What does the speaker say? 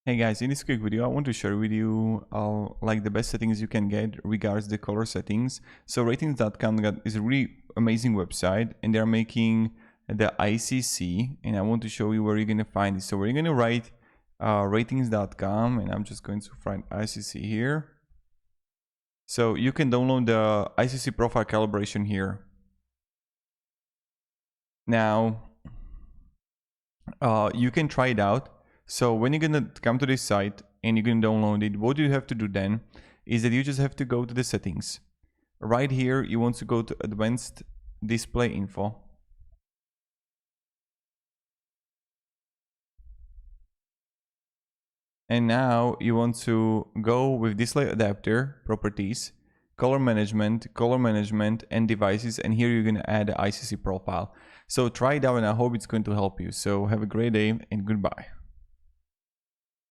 Hey guys, in this quick video I want to share with you like the best settings you can get regards the color settings. So ratings.com is a really amazing website and they're making the ICC, and I want to show you where you're going to find it. So we're going to write ratings.com, and I'm just going to find ICC here. So you can download the ICC profile calibration here. Now you can try it out. So when you're gonna come to this site and you're gonna download it, what you have to do then is that you just have to go to the settings. Right here, you want to go to advanced display info. And now you want to go with display adapter, properties, color management, and devices. And here you're gonna add the ICC profile. So try it out and I hope it's going to help you. So have a great day and goodbye.